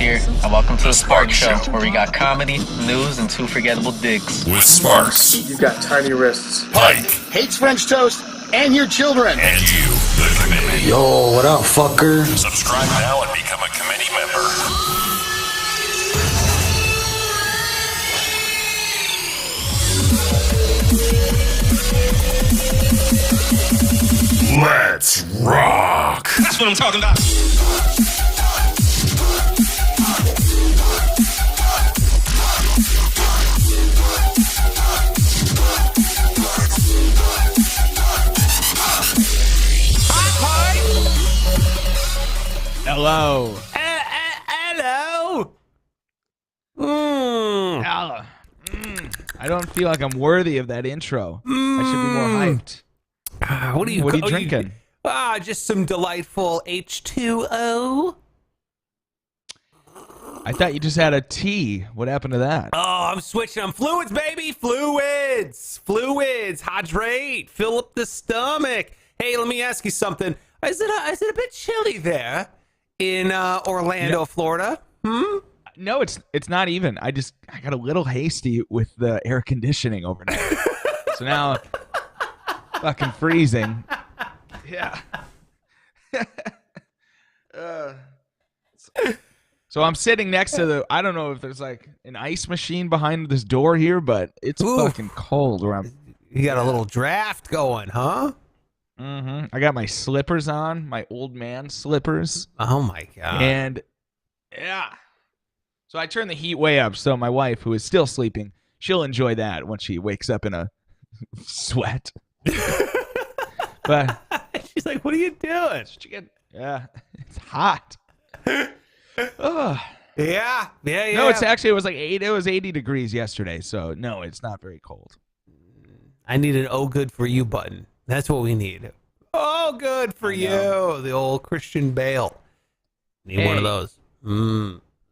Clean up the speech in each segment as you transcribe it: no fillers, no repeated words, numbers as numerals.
here, and welcome to the Spark Show, where we got comedy, news, and two forgettable digs. With Sparks. You've got tiny wrists. Pike. Hates French toast and your children. And you, the committee. Yo, what up, fucker? Subscribe now and become a committee member. Let's rock. That's what I'm talking about. Hello. Hello. Hello. I don't feel like I'm worthy of that intro. I should be more hyped. What are you drinking? Just some delightful H2O. I thought you just had a tea. What happened to that? Oh, I'm switching. I'm fluids, baby. Fluids. Hydrate. Fill up the stomach. Hey, let me ask you something. Is it a bit chilly there in Orlando, Florida? No, it's not even. I got a little hasty with the air conditioning overnight. So now fucking freezing. Yeah. So I'm sitting next to I don't know if there's like an ice machine behind this door here, but it's fucking cold where I'm. You got a little draft going, huh? Mm-hmm. I got my slippers on, my old man slippers. Oh my god. And yeah. So I turned the heat way up so my wife, who is still sleeping, she'll enjoy that when she wakes up in a sweat. But she's like, "What are you doing?" Yeah, it's hot. Yeah. No, it was like 8. It was 80 degrees yesterday, so no, it's not very cold. I need an "Oh, good for you" button. That's what we need. Oh, good for you, the old Christian Bale. Need one of those.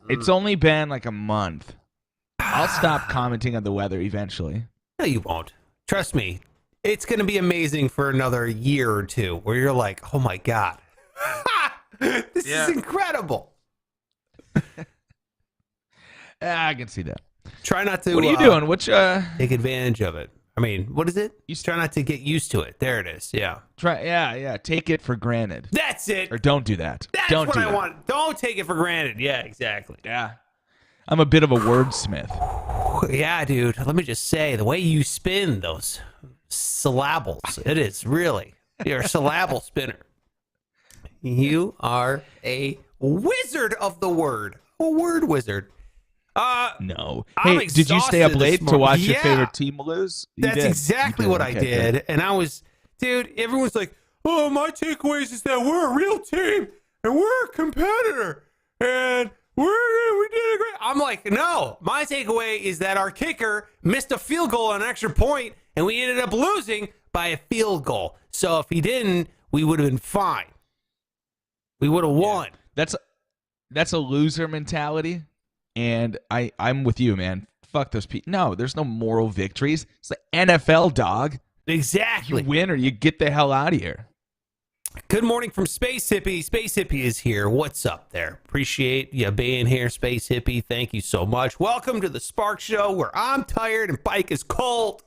It's only been like a month. I'll stop commenting on the weather eventually. No, you won't. Trust me. It's going to be amazing for another year or two where you're like, oh my God, this is incredible. I can see that. Try not to. What are you doing? Take advantage of it. I mean, what is it? You try not to get used to it. There it is. Yeah. Take it for granted. That's it. Or don't do that. That's don't what do I that. want. Don't take it for granted. Yeah, exactly. Yeah. I'm a bit of a wordsmith. Yeah, dude. Let me just say, the way you spin those syllables, it is really, you're a syllable spinner. You are a wizard of the word. A word wizard. No. I'm Hey, did you stay up exhausted late this to watch morning. your favorite team lose? That's exactly what I did. Good. And I was, dude, everyone's like, oh, my takeaways is that we're a real team and we're a competitor and we did great. I'm like, no, my takeaway is that our kicker missed a field goal on an extra point and we ended up losing by a field goal. So if he didn't, we would have been fine. We would have won. That's a loser mentality. And I'm with you, man. Fuck those people. No, there's no moral victories. It's the NFL, dog. Exactly. You win or you get the hell out of here. Good morning from Space Hippie. Space Hippie is here. What's up there? Appreciate you being here, Space Hippie. Thank you so much. Welcome to the Spark Show, where I'm tired and Pike is cold.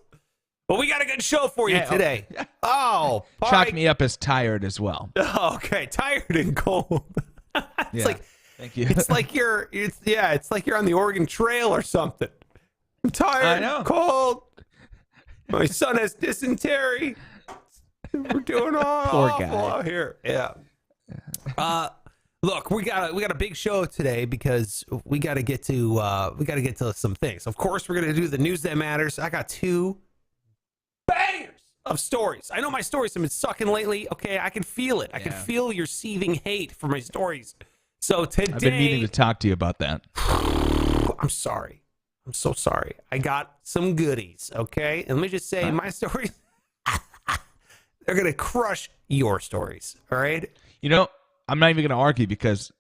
But we got a good show for you today. Oh, Pike. Chalk me up as tired as well. Oh, okay, tired and cold. It's like, thank you. It's like it's like you're on the Oregon Trail or something. I'm tired. I know. Cold. My son has dysentery. We're doing all Poor awful guy. out here. Yeah. Look, we got a big show today because we got to get to some things. Of course, we're gonna do the news that matters. I got 2 bangers of stories. I know my stories have been sucking lately. Okay, I can feel it. I can feel your seething hate for my stories. So today, I've been meaning to talk to you about that. I'm sorry. I'm so sorry. I got some goodies. Okay, and let me just say, my stories. They're going to crush your stories, all right? You know, I'm not even going to argue because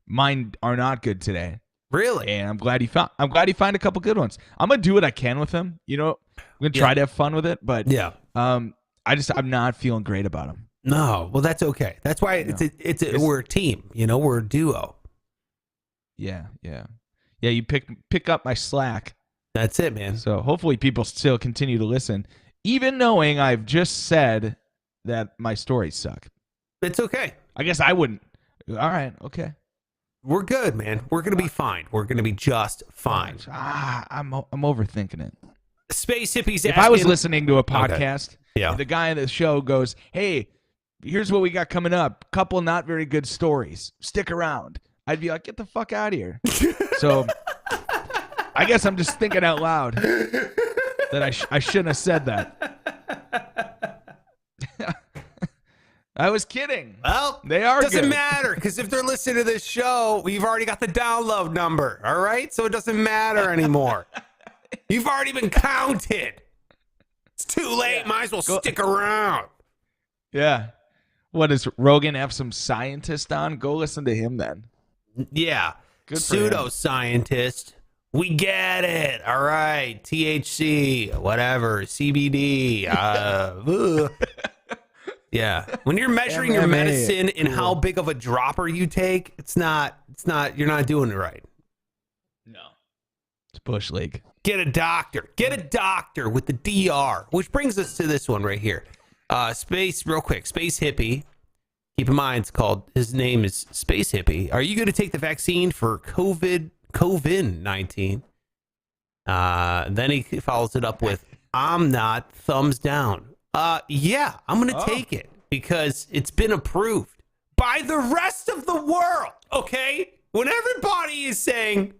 mine are not good today. Really? And I'm glad you found a couple good ones. I'm going to do what I can with them. You know, I'm going to try to have fun with it, but I'm not feeling great about them. No, well, that's okay. That's why we're a team. You know, we're a duo. Yeah. You pick up my slack. That's it, man. So hopefully people still continue to listen, even knowing I've just said that my stories suck. It's okay. I guess I wouldn't. All right. Okay. We're good, man. We're gonna be fine. We're gonna be just fine. I'm overthinking it. Space hippies. If I was listening to a podcast, yeah, and the guy on the show goes, "Hey, here's what we got coming up. Couple not very good stories. Stick around." I'd be like, "Get the fuck out of here." So I guess I'm just thinking out loud that I shouldn't have said that. I was kidding. Well, they are doesn't good. matter because if they're listening to this show, we've already got the download number. All right, so it doesn't matter anymore. You've already been counted. It's too late. Might as well stick around. Yeah. What does Rogan have some scientist on? Go listen to him then. Yeah. Good for him. Pseudoscientist. We get it. All right. THC, whatever. CBD. Ugh. Yeah. When you're measuring your MMA, medicine and cool. how big of a dropper you take, you're not doing it right. No. It's Bush League. Get a doctor. Get a doctor with the DR, which brings us to this one right here. Space hippie. Keep in mind, his name is Space Hippie. Are you going to take the vaccine for COVID-19? Then he follows it up with, I'm not, thumbs down. Yeah, I'm going to take it because it's been approved by the rest of the world. Okay. When everybody is saying,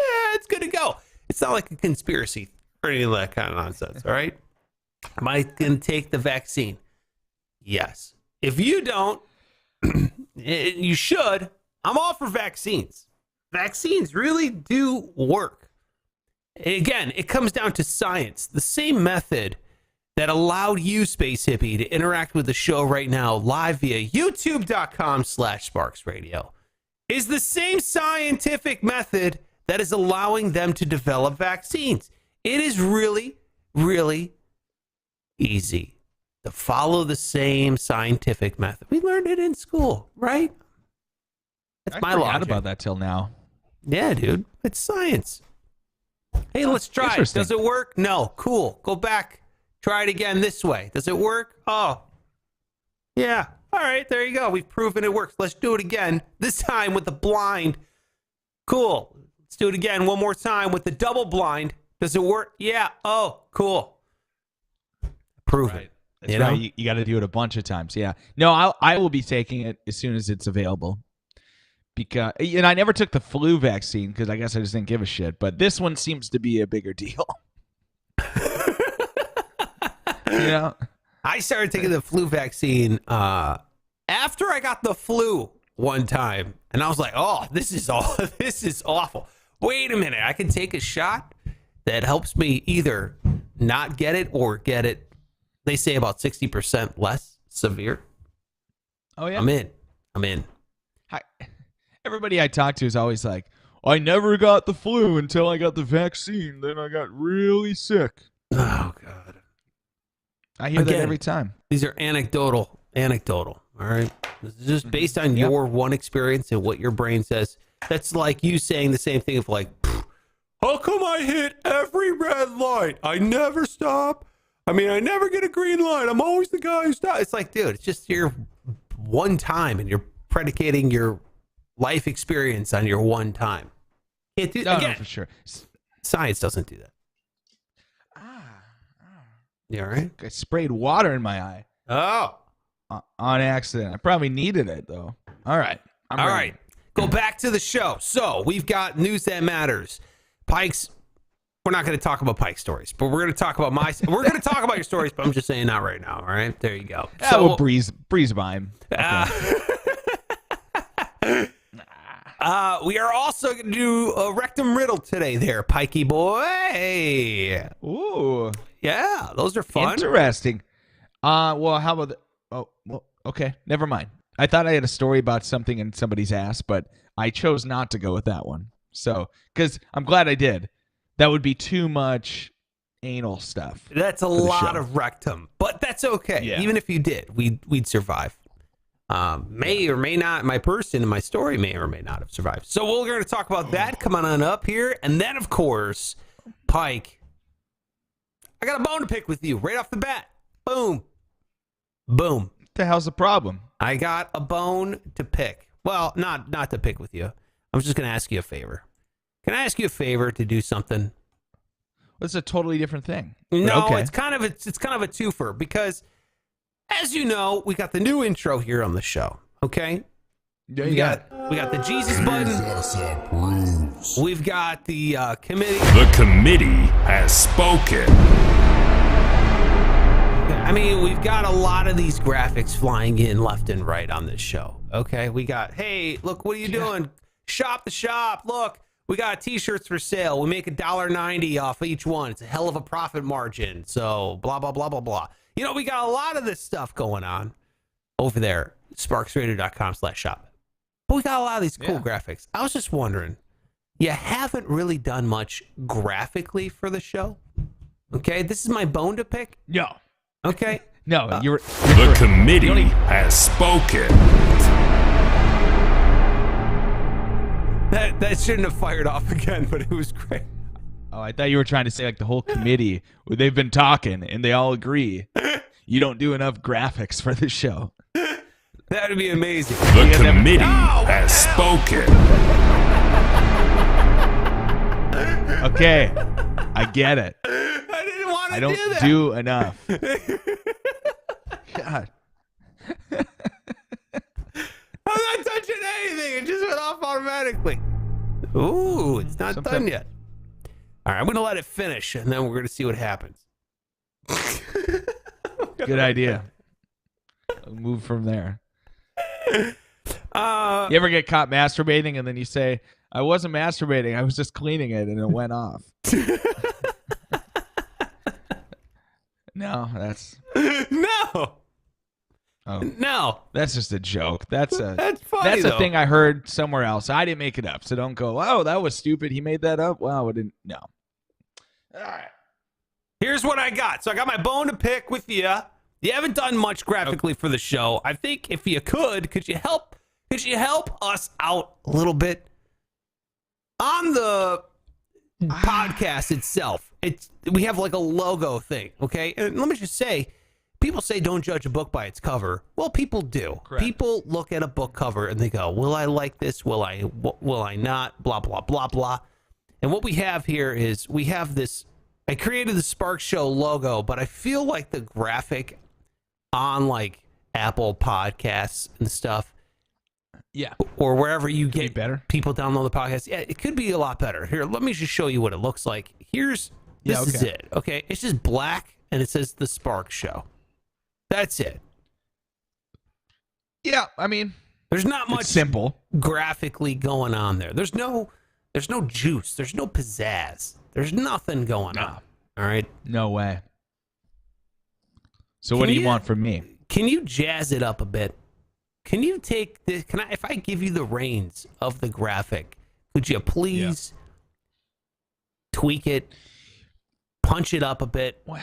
yeah, it's good to go. It's not like a conspiracy or any of that kind of nonsense. All right. Am I going to take the vaccine? Yes. If you don't, you should. I'm all for vaccines. Vaccines really do work. Again, it comes down to science. The same method that allowed you, Space Hippie, to interact with the show right now live via youtube.com/SparksRadio is the same scientific method that is allowing them to develop vaccines. It is really, really easy to follow the same scientific method. We learned it in school, right? That's my logic. I forgot about that till now. Yeah, dude. It's science. Hey, let's try it. Interesting. Does it work? No. Cool. Go back. Try it again this way. Does it work? Oh. Yeah. All right. There you go. We've proven it works. Let's do it again. This time with the blind. Cool. Let's do it again one more time with the double blind. Does it work? Yeah. Oh, cool. Proven. Right. That's right. You got to do it a bunch of times. Yeah. No, I will be taking it as soon as it's available. And I never took the flu vaccine because I guess I just didn't give a shit. But this one seems to be a bigger deal. I started taking the flu vaccine after I got the flu one time, and I was like, "Oh, this is awful." Wait a minute, I can take a shot that helps me either not get it or get it. They say about 60% less severe. Oh yeah, I'm in. Everybody I talk to is always like, I never got the flu until I got the vaccine. Then I got really sick. Oh, God. I hear that every time. These are anecdotal. All right. This is just based on your one experience and what your brain says. That's like you saying the same thing of like, how come I hit every red light? I never stop. I mean, I never get a green light. I'm always the guy who stops. It's like, dude, it's just your one time and you're predicating your life experience on your one time. Can't do that. No, for sure. Science doesn't do that. You all right? I sprayed water in my eye. Oh. On accident. I probably needed it, though. All right. All right. Go back to the show. So we've got news that matters. Pike's. We're not going to talk about Pike stories, but we're going to talk about we're going to talk about your stories, but I'm just saying not right now. All right. There you go. So we'll breeze by him. Okay. We are also going to do a rectum riddle today there, Pikey boy. Ooh. Yeah, those are fun. Interesting. Well, how about okay, never mind. I thought I had a story about something in somebody's ass, but I chose not to go with that one. So, because I'm glad I did. That would be too much anal stuff. That's a lot of rectum, but that's okay. Yeah. Even if you did, we'd survive. May or may not, my person in my story may or may not have survived. So we're going to talk about that coming on up here. And then, of course, Pike, I got a bone to pick with you right off the bat. Boom. Boom. What the hell's the problem? I got a bone to pick. Well, not to pick with you. I was just going to ask you a favor. Can I ask you a favor to do something? It's a totally different thing. No, okay. it's kind of a twofer because, as you know, we got the new intro here on the show. Okay, Yeah, we got the Jesus button. We've got the committee. The committee has spoken. I mean, we've got a lot of these graphics flying in left and right on this show. Okay, we got, hey, look, what are you doing? Shop the shop. Look, we got t-shirts for sale. We make $1.90 off each one. It's a hell of a profit margin. So blah, blah, blah, blah, blah. You know, we got a lot of this stuff going on over there, sparksradio.com/shop. But we got a lot of these cool graphics. I was just wondering, you haven't really done much graphically for the show? Okay, this is my bone to pick. No. Okay. No, you're The committee has spoken. That shouldn't have fired off again, but it was great. Oh, I thought you were trying to say like the whole committee, they've been talking and they all agree you don't do enough graphics for the show. That would be amazing. The committee has spoken. Okay, I get it. I didn't want to I don't do that. do enough. God. I'm not touching anything. It just went off automatically. Ooh, it's not done yet. All right, I'm going to let it finish, and then we're going to see what happens. Good idea. I'll move from there. You ever get caught masturbating and then you say, I wasn't masturbating, I was just cleaning it and it went off. No, that's... No. Oh, No. that's just a joke. That's That's funny, That's a though. thing I heard somewhere else. I didn't make it up, so don't go, oh, that was stupid. He made that up? Wow, I didn't... No. All right. Here's what I got. So I got my bone to pick with you. You haven't done much graphically for the show. I think if you could you help us out a little bit on the podcast itself? We have like a logo thing, okay? And let me just say, people say don't judge a book by its cover. Well, people do. Correct. People look at a book cover and they go, "Will I like this? Will I not?" Blah blah blah blah. And what we have here is we have this. I created the Spark Show logo, but I feel like the graphic on like Apple Podcasts and stuff, Yeah. or wherever you Could be get better. people download the podcast, yeah, it could be a lot better. Here, let me just show you what it looks like. This is okay. it. Okay, it's just black and it says the Spark Show. That's it. Yeah, I mean, There's not much it's simple. graphically going on there. There's no juice. There's no pizzazz. There's nothing going on. All right. No way. So what Can do you you- want from me? Can you jazz it up a bit? Can you take this? If I give you the reins of the graphic, could you please tweak it, punch it up a bit, Wow.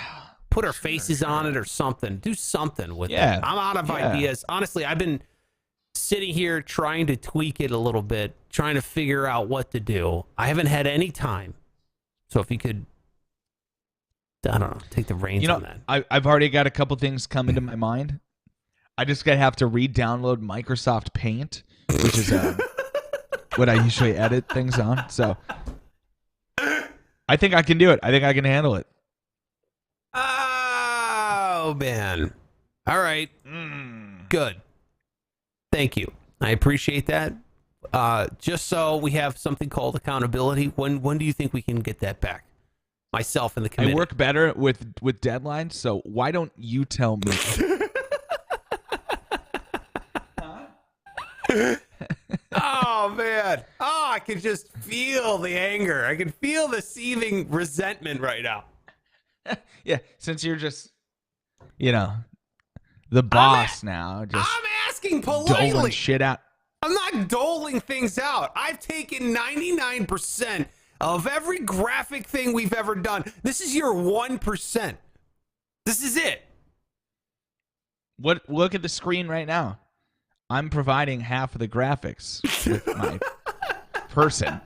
put our faces on it or something? Do something with Yeah. it. I'm out of Yeah. ideas. Honestly, I've been sitting here trying to tweak it a little bit, trying to figure out what to do. I haven't had any time. So if you could, I don't know, take the reins You know, on that. I've already got a couple things coming to my mind. I just gotta have to re-download Microsoft Paint, which is what I usually edit things on. So I think I can do it. I think I can handle it. Oh, man. All right. Good. Thank you. I appreciate that. Just so we have something called accountability, when do you think we can get that back? Myself and the committee. I work better with deadlines, so why don't you tell me? Oh, man. Oh, I can just feel the anger. I can feel the seething resentment right now. Yeah, since you're just, the boss now, just I'm asking doling politely. shit out. I'm not doling things out. I've taken 99% of every graphic thing we've ever done. This is your 1%. This is it. Look at the screen right now. I'm providing half of the graphics with my person.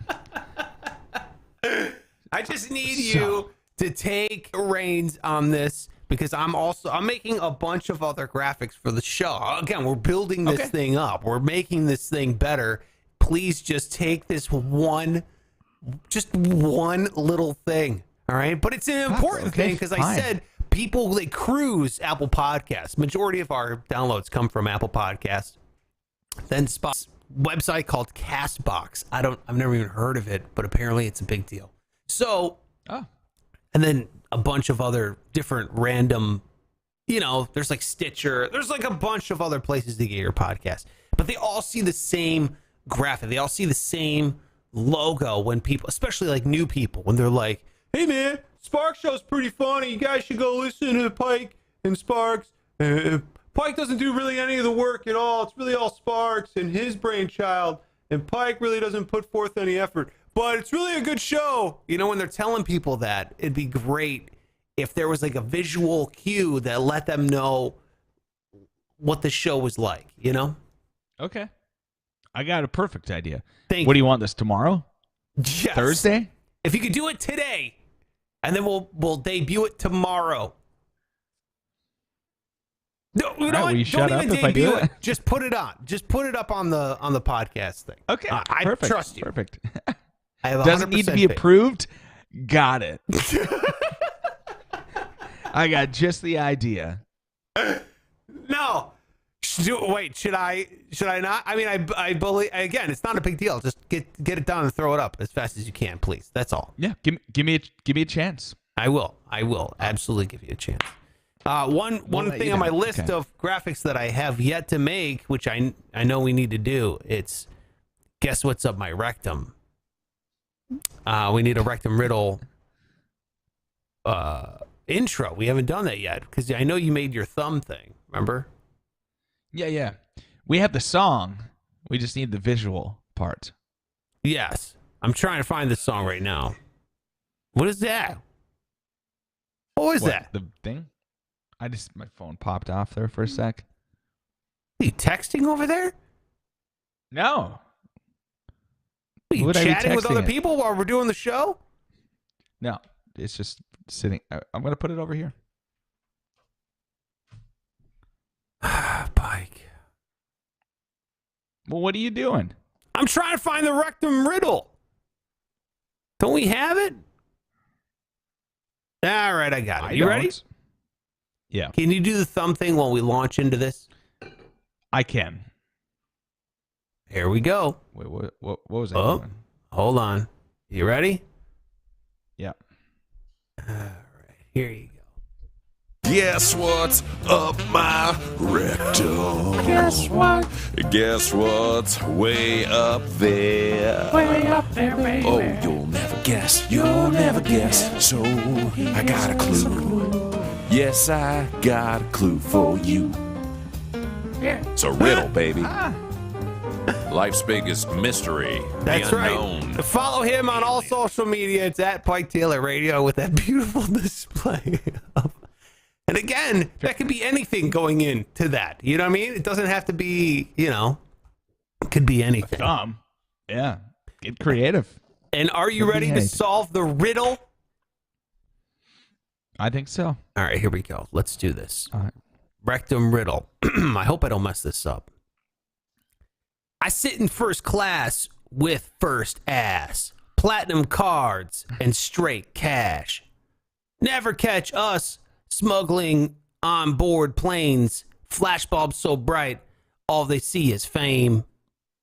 I just need you to take reins on this because I'm making a bunch of other graphics for the show. Again, we're building this thing up. We're making this thing better. Please just take this one little thing. All right. But it's an important thing because I said people, they cruise Apple Podcasts. Majority of our downloads come from Apple Podcasts. Then website called Castbox. I've never even heard of it, but apparently it's a big deal. So, and then a bunch of other different random, there's like Stitcher. There's like a bunch of other places to get your podcast. But they all see the same graphic. They all see the same logo when people, especially like new people, when they're like, hey man, Spark Show's pretty funny. You guys should go listen to Pike and Sparks. Pike doesn't do really any of the work at all. It's really all Sparks and his brainchild. And Pike really doesn't put forth any effort. But it's really a good show. When they're telling people that, it'd be great if there was like a visual cue that let them know what the show was like, Okay. I got a perfect idea. Thank what do you want this tomorrow? Yes. Thursday? If you could do it today, and then we'll debut it tomorrow. No, All right, will you shut don't up even if I do debut it? it. Just put it on. Just put it up on the podcast thing. Okay. I perfect. trust you. Perfect. I have Doesn't need to 100% be faith. approved. Got it. I got just the idea. No. Wait, should I not? I mean, I believe, again, it's not a big deal. Just get it done and throw it up as fast as you can, please. That's all. Yeah, give me a chance. I will absolutely give you a chance. One thing on my list of graphics that I have yet to make, which I know we need to do, it's guess what's up my rectum. We need a rectum riddle intro. We haven't done that yet because I know you made your thumb thing. Remember? Yeah. We have the song. We just need the visual part. Yes. I'm trying to find this song right now. What is that? What was that? The thing? My phone popped off there for a sec. Are you texting over there? No. Are you Would I be chatting with other texting it? people while we're doing the show? No. It's just sitting. I'm going to put it over here. Pike. Well, what are you doing? I'm trying to find the rectum riddle. Don't we have it? All right, I got it. You ready? Yeah. Can you do the thumb thing while we launch into this? I can. Here we go. Wait, what was I Oh, doing? hold on. You ready? Yeah. All right, here you go. Guess what's up my rectum? Guess what? Guess what's way up there? Way up there, baby. Oh, you'll never guess. You'll never guess. So I got a clue. Yes, I got a clue for you. It's a riddle, baby. Life's biggest mystery. That's the right. unknown. Follow him on all social media. It's at Pike Taylor Radio with that beautiful display. And again, that could be anything going into that. You know what I mean? It doesn't have to be, it could be anything. Yeah. Get creative. And are you Could be ready to anything. solve the riddle? I think so. All right, here we go. Let's do this. All right. Rectum riddle. I hope I don't mess this up. I sit in first class with first ass, platinum cards, and straight cash. Never catch us smuggling on board planes, flashbulbs so bright, all they see is fame.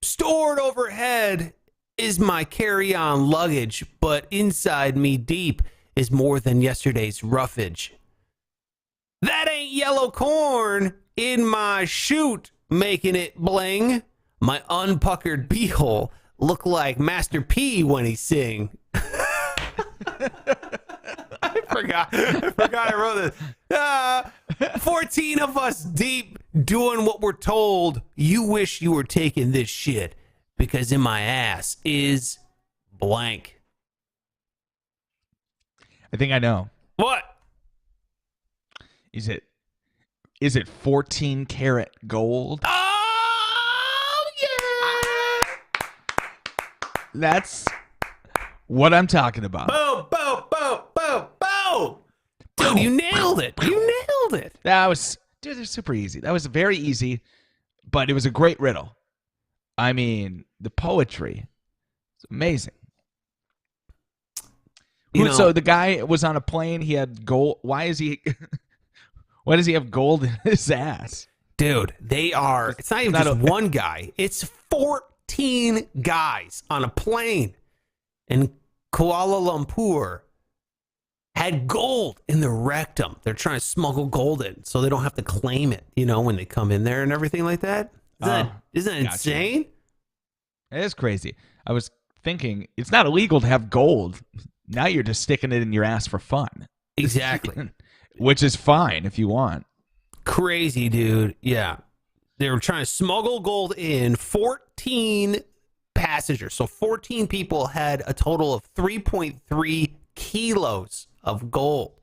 Stored overhead is my carry-on luggage, but inside me deep is more than yesterday's roughage. That ain't yellow corn in my chute making it bling. My unpuckered beehole look like Master P when he sing. I forgot I wrote this. 14 of us deep doing what we're told. You wish you were taking this shit because in my ass is blank. I think I know. What? Is it 14 karat gold? Ah! That's what I'm talking about. Boom, boom, boom, boom, boom. Dude, you nailed it. You nailed it. That was, dude, they're super easy. That was very easy, but it was a great riddle. I mean, the poetry, it's amazing. So the guy was on a plane. He had gold. Why does he have gold in his ass? Dude, they are. It's not even just one guy. It's 14 guys on a plane in Kuala Lumpur had gold in their rectum. They're trying to smuggle gold in so they don't have to claim it, when they come in there and everything like that. Isn't that insane? It is crazy. I was thinking it's not illegal to have gold. Now you're just sticking it in your ass for fun. Exactly. Which is fine if you want. Crazy, dude. Yeah. They were trying to smuggle gold in. 14 passengers. So 14 people had a total of 3.3 kilos of gold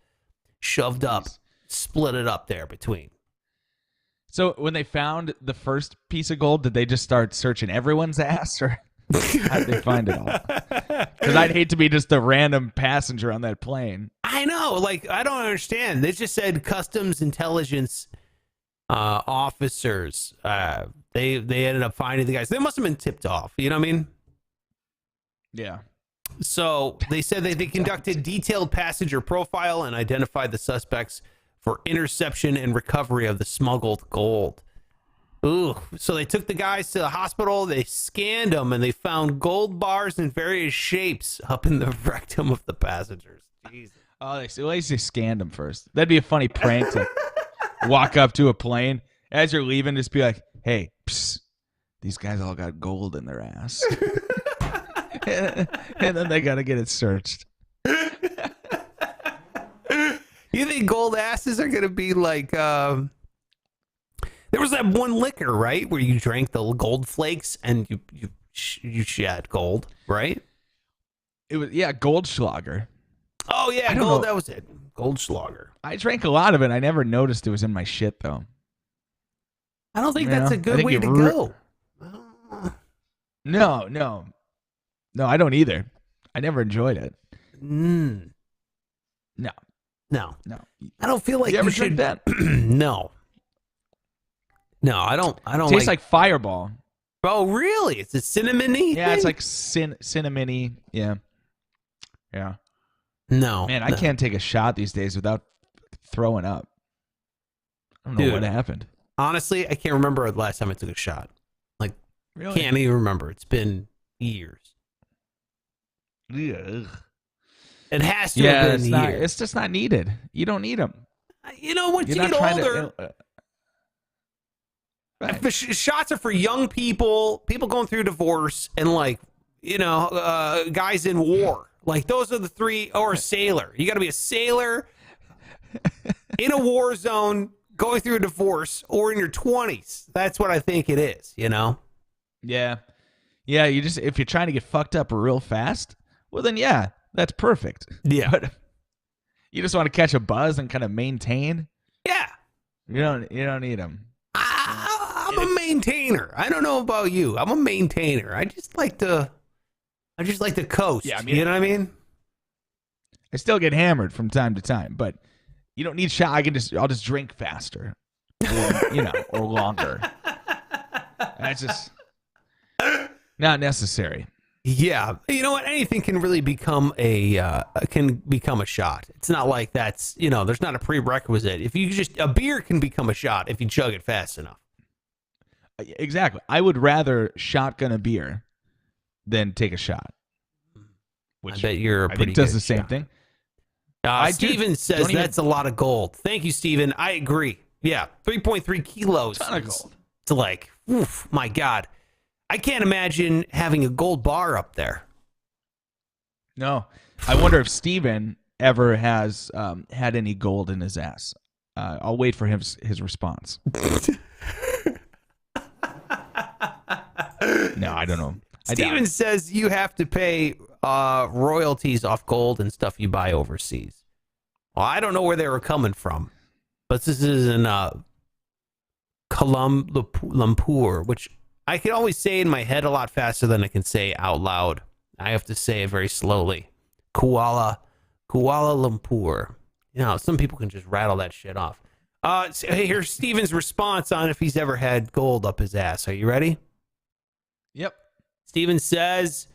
shoved up, split it up there between. So when they found the first piece of gold, did they just start searching everyone's ass, or how did they find it all? Because I'd hate to be just a random passenger on that plane. I know. Like, I don't understand. They just said customs intelligence officers. They ended up finding the guys. They must have been tipped off. You know what I mean? Yeah. So they said that they conducted detailed passenger profile and identified the suspects for interception and recovery of the smuggled gold. Ooh. So they took the guys to the hospital, they scanned them, and they found gold bars in various shapes up in the rectum of the passengers. Jesus. Oh, at least they scanned them first. That'd be a funny prank to walk up to a plane as you're leaving, just be like, hey, psst, these guys all got gold in their ass. And then they got to get it searched. You think gold asses are going to be like, there was that one liquor, right? Where you drank the gold flakes and you shed gold, right? It was, yeah, Goldschlager. Oh yeah, gold, that was it. Goldschlager. I drank a lot of it. I never noticed it was in my shit though. I don't think that's a good way to go. No, I don't either. I never enjoyed it. No. I don't feel like you ever should. That? No, I don't. Tastes like Fireball. Oh, really? It's a cinnamony. Yeah, thing? it's like cinnamony. Yeah. No, man, I can't take a shot these days without throwing up. I don't know what happened. Honestly, I can't remember the last time I took a shot. Like, really? Can't even remember. It's been years. Ugh. It has to have been years. It's just not needed. You don't need them. Once you get older, right. Shots are for young people going through divorce, and guys in war. Like, those are the three, or a sailor. You got to be a sailor in a war zone, going through a divorce, or in your 20s. That's what I think it is. Yeah. You just, if you're trying to get fucked up real fast, well then that's perfect. Yeah. But you just want to catch a buzz and kind of maintain. Yeah. You don't need them. I'm a maintainer. I don't know about you. I'm a maintainer. I just like to coast. Yeah, you know what I mean? I still get hammered from time to time, but you don't need shot. I'll just drink faster, or longer. That's just not necessary. Yeah, you know what? Anything can really become a shot. It's not like that's there's not a prerequisite. A beer can become a shot if you chug it fast enough. Exactly. I would rather shotgun a beer than take a shot. Which I bet you're a pretty think does good the same shot. thing. Steven says that's a lot of gold. Thank you, Steven. I agree. Yeah, 3.3 kilos. Ton of gold. It's like, oof, my God. I can't imagine having a gold bar up there. No. I wonder if Steven ever has had any gold in his ass. I'll wait for his response. No, I don't know. Steven says you have to pay royalties off gold and stuff you buy overseas. Well, I don't know where they were coming from, but this is in Kuala Lumpur, which I can always say in my head a lot faster than I can say out loud I have to say it very slowly. Kuala Lumpur. You know, some people can just rattle that shit off. So here's Steven's response on if he's ever had gold up his ass. Are you ready? Yep. Steven says,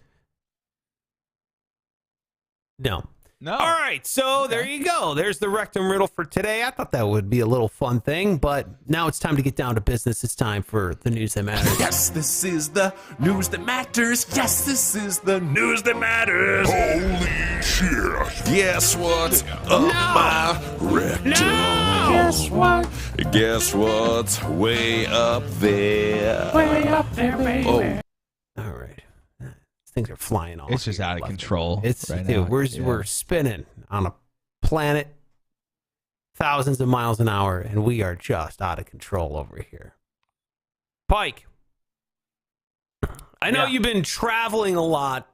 no. No. All right, so there you go. There's the rectum riddle for today. I thought that would be a little fun thing, but now it's time to get down to business. It's time for the news that matters. Yes, this is the news that matters. Yes, this is the news that matters. Holy shit. Guess what's up my rectum? No! Guess what? Guess what's way up there? Way up there, baby. Oh, All right. Things are flying off. It's just here out of left and control. right. It's right dude, now. we're spinning on a planet thousands of miles an hour, and we are just out of control over here. Pike, I know you've been traveling a lot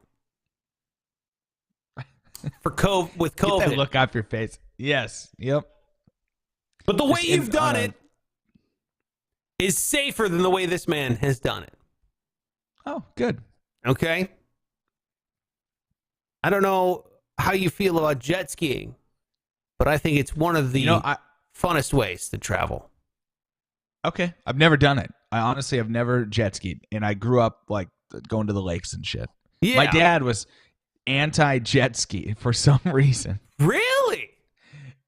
with Get COVID, that look off your face. Yes. Yep. but the way Just you've done on a- it is safer than the way this man has done it. Oh, good. Okay? I don't know how you feel about jet skiing, but I think it's one of the funnest ways to travel. Okay. I've never done it. I honestly have never jet skied, and I grew up like going to the lakes and shit. Yeah. My dad was anti-jet ski for some reason. Really?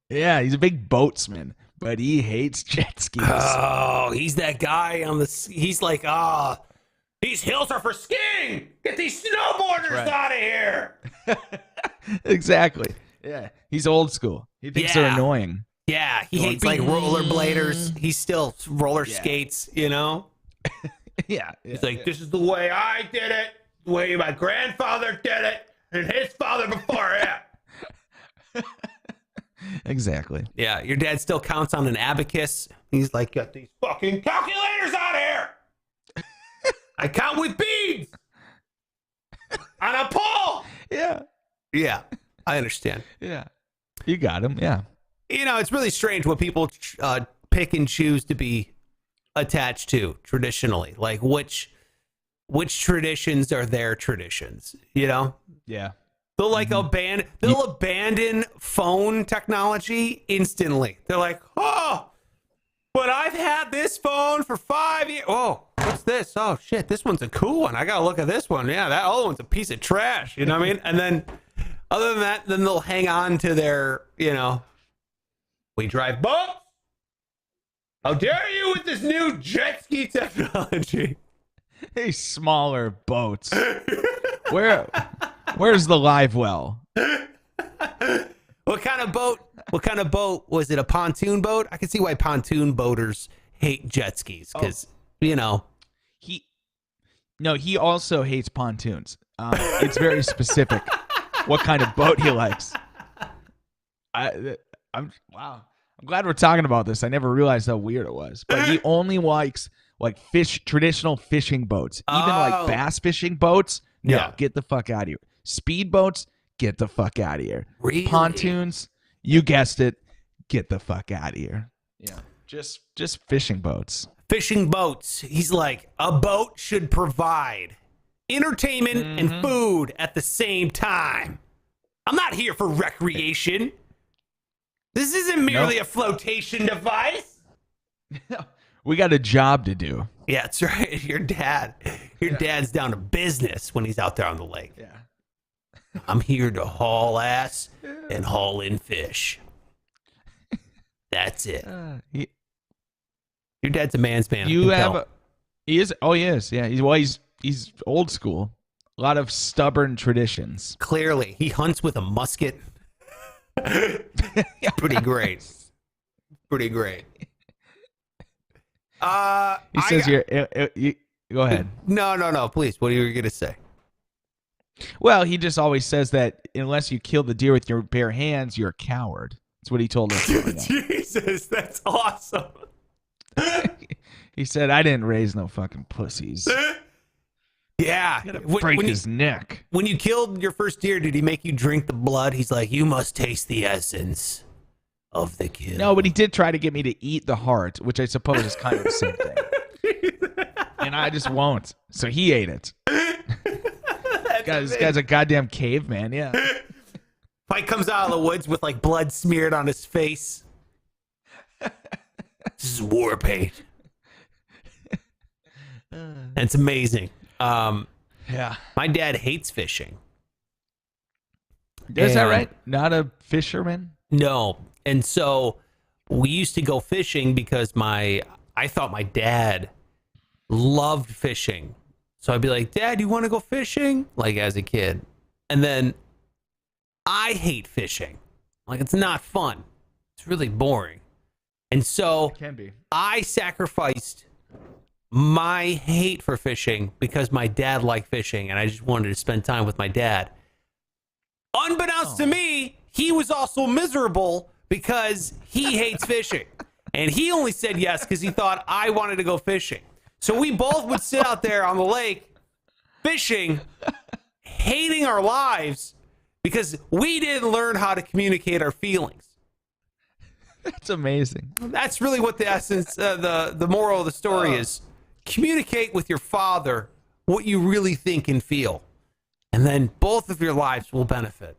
Yeah, he's a big boatsman, but he hates jet skis. Oh, he's that guy on the. He's like, these hills are for skiing. Get these snowboarders right. out of here. Exactly. Yeah, he's old school. He thinks they're annoying. Yeah, he Going hates like rollerbladers. He still roller skates, you know? Yeah. He's like, this is the way I did it, the way my grandfather did it, and his father before him. Exactly. Yeah, your dad still counts on an abacus. He's like, get these fucking calculators out of here. I count with beads on a pole. Yeah. Yeah, I understand. Yeah. You got him. Yeah. You know, it's really strange what people pick and choose to be attached to traditionally. Like which traditions are their traditions, you know? Yeah. They'll like abandon phone technology instantly. They're like, oh, but I've had this phone for 5 years. Oh, what's this? Oh shit, this one's a cool one. I gotta look at this one. Yeah, that other one's a piece of trash. You know what I mean? And then other than that, then they'll hang on to their, you know, we drive boats. How dare you with this new jet ski technology? Hey, smaller boats. Where's the live well? What kind of boat? What kind of boat was it? A pontoon boat? I can see why pontoon boaters hate jet skis because you know he also hates pontoons. It's very specific what kind of boat he likes. I'm glad we're talking about this. I never realized how weird it was. But he only likes like traditional fishing boats, even like bass fishing boats. No, Yeah. get the fuck out of here. Speed boats, get the fuck out of here. Really? Pontoons, you guessed it, get the fuck out of here. Yeah, just fishing boats. Fishing boats. He's like, a boat should provide entertainment and food at the same time. I'm not here for recreation. This isn't merely a flotation device. We got a job to do. Yeah, that's right. Your dad's down to business when he's out there on the lake. Yeah. I'm here to haul ass and haul in fish. That's it. Your dad's a man's man. He is. Oh, he is. Yeah. He's old school. A lot of stubborn traditions. Clearly, he hunts with a musket. Pretty great. Pretty great. He says you go ahead. No. Please, what are you going to say? Well, he just always says that unless you kill the deer with your bare hands, you're a coward. That's what he told us. Jesus, that's awesome. He said, I didn't raise no fucking pussies. Yeah. Break his neck. When you killed your first deer, did he make you drink the blood? He's like, you must taste the essence of the kill. No, but he did try to get me to eat the heart, which I suppose is kind of the same thing. And I just won't. So he ate it. This guy's a goddamn caveman. Yeah. Pike comes out of the woods with like blood smeared on his face. This is war paint. And it's amazing. Yeah. My dad hates fishing. Is that And- right? Not a fisherman? No. And so we used to go fishing because I thought my dad loved fishing. So I'd be like, Dad, you want to go fishing? Like as a kid. And then I hate fishing. Like it's not fun. It's really boring. And so Can be. I sacrificed my hate for fishing because my dad liked fishing and I just wanted to spend time with my dad. Unbeknownst to me, he was also miserable because he hates fishing. And he only said yes because he thought I wanted to go fishing. So we both would sit out there on the lake fishing, hating our lives because we didn't learn how to communicate our feelings. That's amazing. That's really what the essence, the moral of the story is. Communicate with your father what you really think and feel. And then both of your lives will benefit.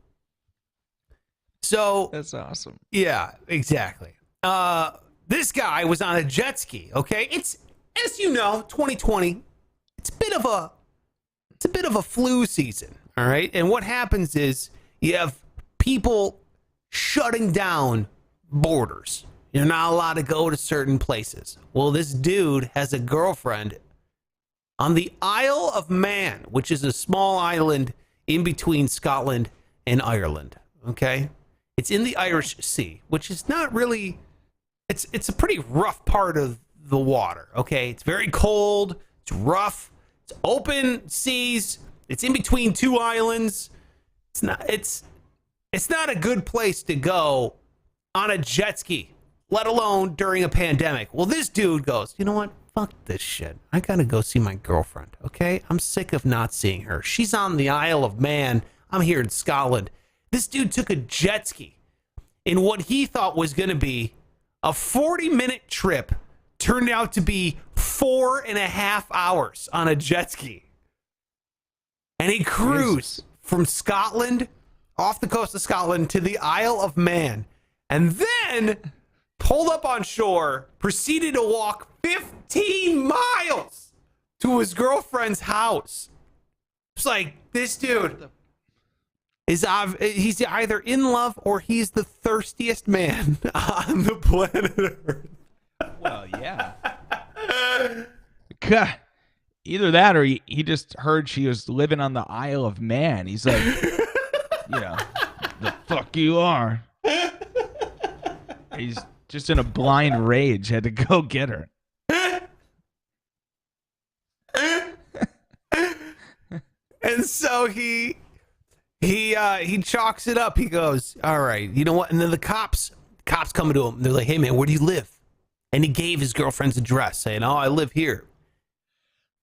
So, That's awesome. yeah, exactly. This guy was on a jet ski, okay? It's, as you know, 2020, it's a bit of a flu season, all right? And what happens is you have people shutting down borders. You're not allowed to go to certain places. Well, this dude has a girlfriend on the Isle of Man, which is a small island in between Scotland and Ireland, okay? It's in the Irish Sea, which is not really, it's a pretty rough part of the water, okay? It's very cold, it's rough, it's open seas, it's in between two islands. It's not a good place to go on a jet ski, let alone during a pandemic. Well, this dude goes, you know what? Fuck this shit. I gotta go see my girlfriend, okay? I'm sick of not seeing her. She's on the Isle of Man. I'm here in Scotland. This dude took a jet ski in what he thought was gonna be a 40-minute trip, turned out to be 4.5 hours on a jet ski. And he cruised from Scotland, off the coast of Scotland, to the Isle of Man. And then pulled up on shore, proceeded to walk 15 miles to his girlfriend's house. It's like, this dude he's either in love or he's the thirstiest man on the planet Earth. Well, yeah. God. Either that or he just heard she was living on the Isle of Man. He's like, the fuck you are. He's just in a blind rage, had to go get her. And so he chalks it up. He goes, all right, you know what? And then the cops come to him. They're like, hey, man, where do you live? And he gave his girlfriend's address, saying, oh, I live here.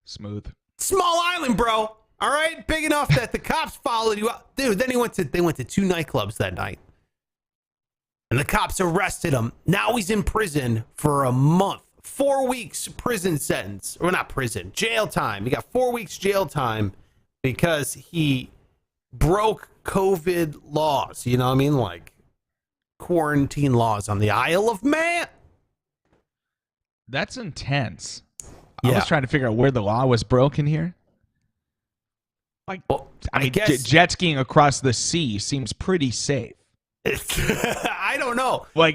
Smooth. Small island, bro. All right? Big enough that the cops followed you out. Dude, then they went to 2 nightclubs that night. And the cops arrested him. Now he's in prison for a month. 4 weeks prison sentence. Or not prison, jail time. He got 4 weeks jail time because he broke COVID laws. You know what I mean? Like quarantine laws on the Isle of Man. That's intense. Yeah. I was trying to figure out where the law was broken here. Like, Well, I mean, guess jet skiing across the sea seems pretty safe. I don't know. Like,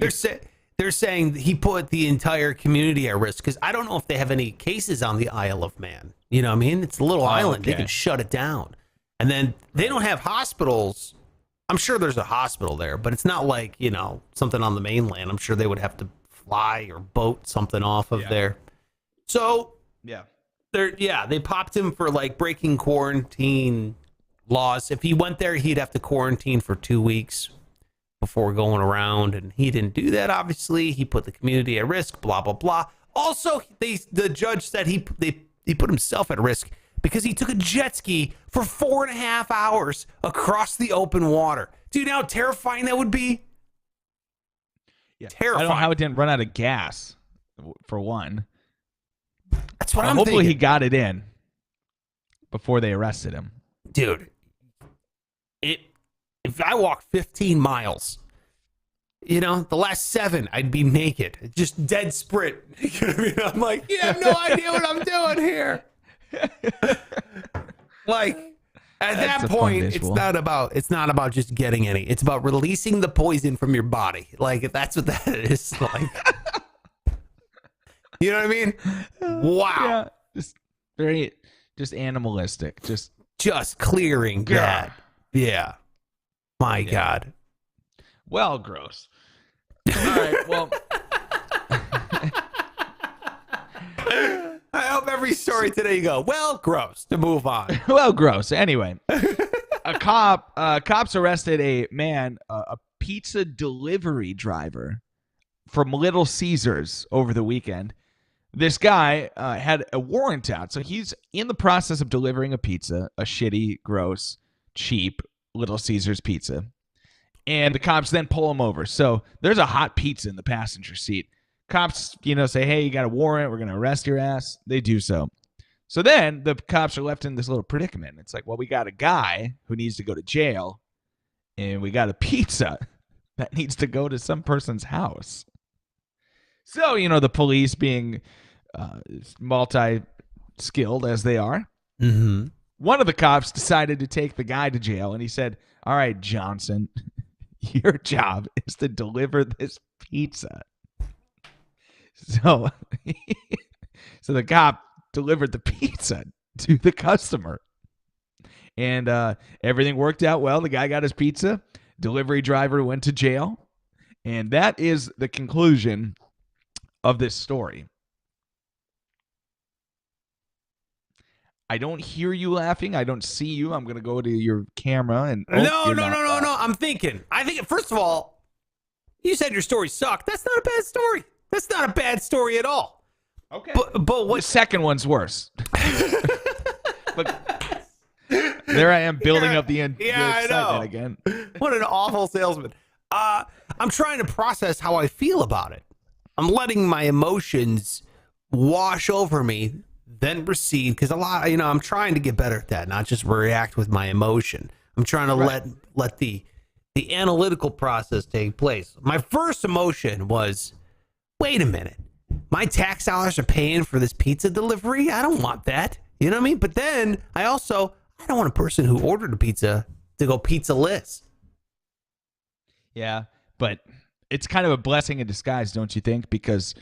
they're saying he put the entire community at risk because I don't know if they have any cases on the Isle of Man. You know what I mean? It's a little island. okay. They can shut it down. And then they don't have hospitals. I'm sure there's a hospital there, but it's not like, something on the mainland. I'm sure they would have to fly or boat something off of there. So, yeah. They popped him for like breaking quarantine laws. If he went there, he'd have to quarantine for 2 weeks before going around, and he didn't do that. Obviously, he put the community at risk. Blah blah blah. Also, the judge said he put himself at risk because he took a jet ski for 4.5 hours across the open water. Do you know how terrifying that would be? Yeah. Terrifying. I don't know how it didn't run out of gas, for one. That's what I'm Hopefully thinking. he got it in before they arrested him. Dude, if I walked 15 miles, you know, the last 7, I'd be naked, just dead sprint. You know what I mean? I'm like, you have no idea what I'm doing here. Like, at That's that a fun point, visual. it's not about just getting any. It's about releasing the poison from your body. Like, that's what that is. Like, you know what I mean? Wow. Yeah, just animalistic. Just clearing that. Yeah. My God. Well, gross. All right. Well, I hope every story today you go, well, gross, to move on. well, gross. Anyway, cops arrested a man, a pizza delivery driver from Little Caesars over the weekend. This guy had a warrant out, so he's in the process of delivering a pizza, a shitty, gross, cheap Little Caesars pizza. And the cops then pull him over. So there's a hot pizza in the passenger seat. Cops, say, hey, you got a warrant. We're going to arrest your ass. They do so. So then the cops are left in this little predicament. It's like, well, we got a guy who needs to go to jail, and we got a pizza that needs to go to some person's house. So, the police being multi-skilled as they are, one of the cops decided to take the guy to jail, and he said, all right, Johnson, your job is to deliver this pizza. So the cop delivered the pizza to the customer, and everything worked out well. The guy got his pizza. Delivery driver went to jail, and that is the conclusion of this story. I don't hear you laughing. I don't see you. I'm going to go to your camera and No. I'm thinking. I think first of all, you said your story sucked. That's not a bad story. That's not a bad story at all. Okay. But what The second one's worse. But there I am building up the excitement I know. again. What an awful salesman. I'm trying to process how I feel about it. I'm letting my emotions wash over me, then recede, because I'm trying to get better at that, not just react with my emotion. I'm trying to let the analytical process take place. My first emotion was, wait a minute, my tax dollars are paying for this pizza delivery? I don't want that. You know what I mean? But then I don't want a person who ordered a pizza to go pizza-less. Yeah, but it's kind of a blessing in disguise, don't you think? Because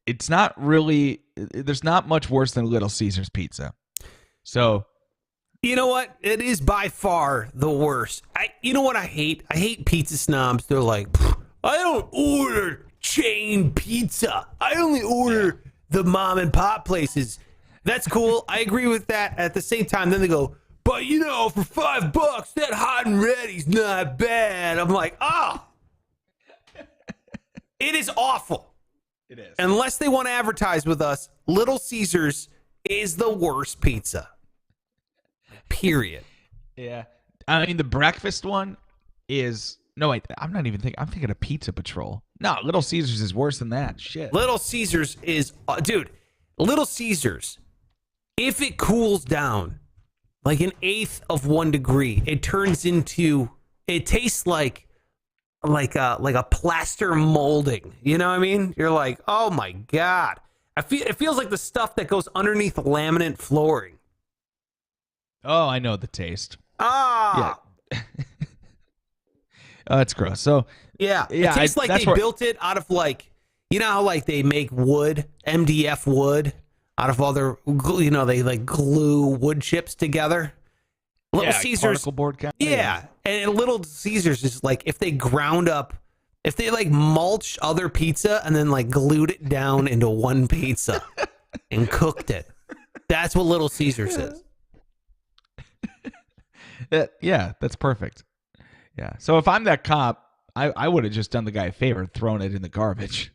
it's not really, there's not much worse than Little Caesars pizza. So, you know what? It is by far the worst. You know what I hate? I hate pizza snobs. They're like, I don't order chain pizza. I only order the mom and pop places. That's cool. I agree with that. At the same time, then they go, but for $5, that hot and ready's not bad. I'm like, it is awful. it is. Unless they want to advertise with us, Little Caesars is the worst pizza. Period. Yeah. I mean, the breakfast one is, no, wait, I'm thinking of Pizza Patrol. No, Little Caesars is worse than that. Shit. Little Caesars is, Little Caesars, if it cools down like 1/8 of 1 degree, it tastes like a plaster molding. You know what I mean? You're like, oh my God. It feels like the stuff that goes underneath laminate flooring. Oh, I know the taste. Yeah. Oh, it's gross. So, It tastes like they built it out of how they make wood, MDF wood, out of all their, they glue wood chips together. Little Caesars, particle board kind of. And Little Caesars is like if they mulched other pizza and then glued it down into one pizza and cooked it. That's what Little Caesars is. That's perfect. Yeah. So if I'm that cop, I would have just done the guy a favor and thrown it in the garbage.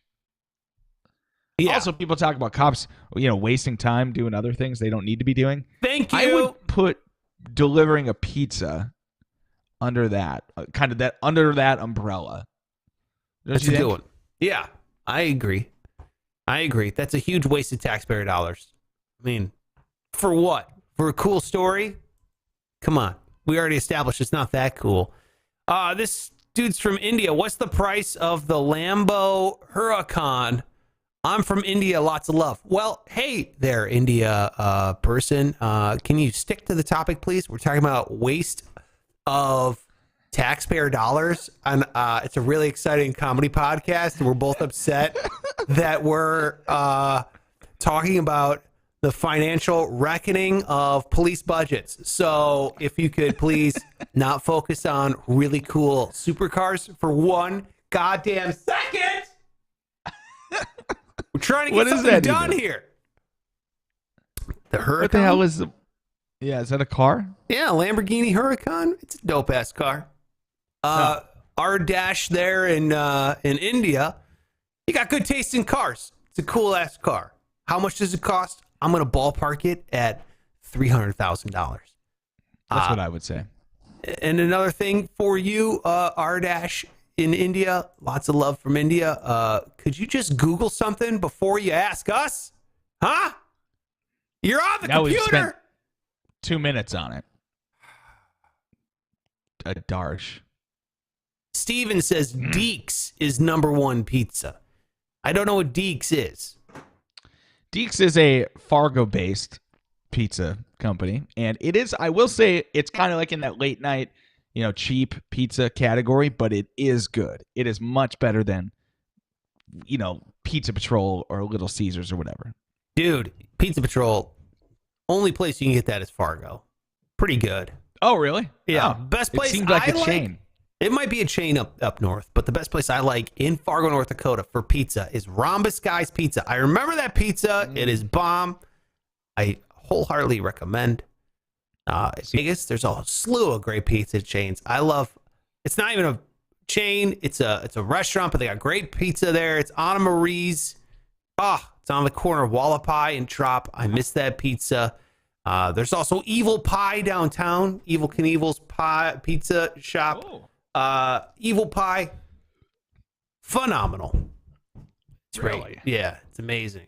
Yeah. Also, people talk about cops, wasting time doing other things they don't need to be doing. Thank you. I would put delivering a pizza under that, under that umbrella. That's a good one. Yeah, I agree. That's a huge waste of taxpayer dollars. I mean, for what? For a cool story? Come on. We already established it's not that cool. This dude's from India. What's the price of the Lambo Huracan? I'm from India. Lots of love. Well, hey there, India person. Can you stick to the topic, please? We're talking about waste of taxpayer dollars. And it's a really exciting comedy podcast. And we're both upset that we're talking about the financial reckoning of police budgets. So if you could please not focus on really cool supercars for one goddamn second. We're trying to get something done here. The Huracan. What the hell is the... Yeah, is that a car? Yeah, Lamborghini Huracan. It's a dope ass car. Our dash there in India. You got good taste in cars. It's a cool ass car. How much does it cost? I'm gonna ballpark it at $300,000. That's what I would say. And another thing for you, our dash in India. Lots of love from India. Could you just Google something before you ask us? Huh? You're on the computer. 2 minutes on it. A Darsh. Steven says Deeks is #1 pizza. I don't know what Deeks is. Deeks is a Fargo-based pizza company, and it is, I will say, it's kind of like in that late night, cheap pizza category, but it is good. It is much better than, Pizza Patrol or Little Caesars or whatever. Dude, Pizza Patrol, only place you can get that is Fargo. Pretty good. Oh, really? Yeah. Oh, best place it seems like a chain. It might be a chain up north, but the best place I like in Fargo, North Dakota for pizza is Rhombus Guy's Pizza. I remember that pizza. It is bomb. I wholeheartedly recommend. In Vegas, there's a slew of great pizza chains. It's not even a chain. It's a restaurant, but they got great pizza there. It's Anna Marie's. It's on the corner of Wallapai and Trop. I miss that pizza. There's also Evil Pie downtown. Evil Knievel's pizza shop. Oh. Evil Pie, phenomenal. It's really? great. Yeah, it's amazing.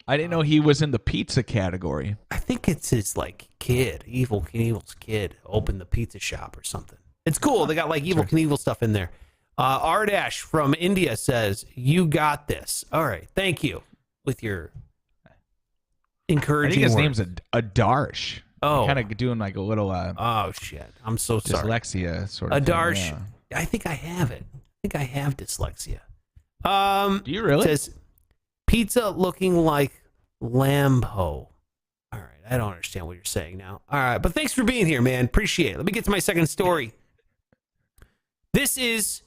I didn't know he was in the pizza category. I think it's his kid, Evil Knievel's kid, opened the pizza shop or something. It's cool. They got Evil Knievel stuff in there. Ardash from India says, "You got this." All right, thank you with your encouraging. I think his words. name's a Darsh. Oh, kind of doing a little oh shit! I'm so sorry. Dyslexia sort of. Adarsh. Thing, yeah. I think I have it. I think I have dyslexia. Do you really? It says pizza looking like Lambo. All right, I don't understand what you're saying now. All right, but thanks for being here, man. Appreciate it. Let me get to my second story. This is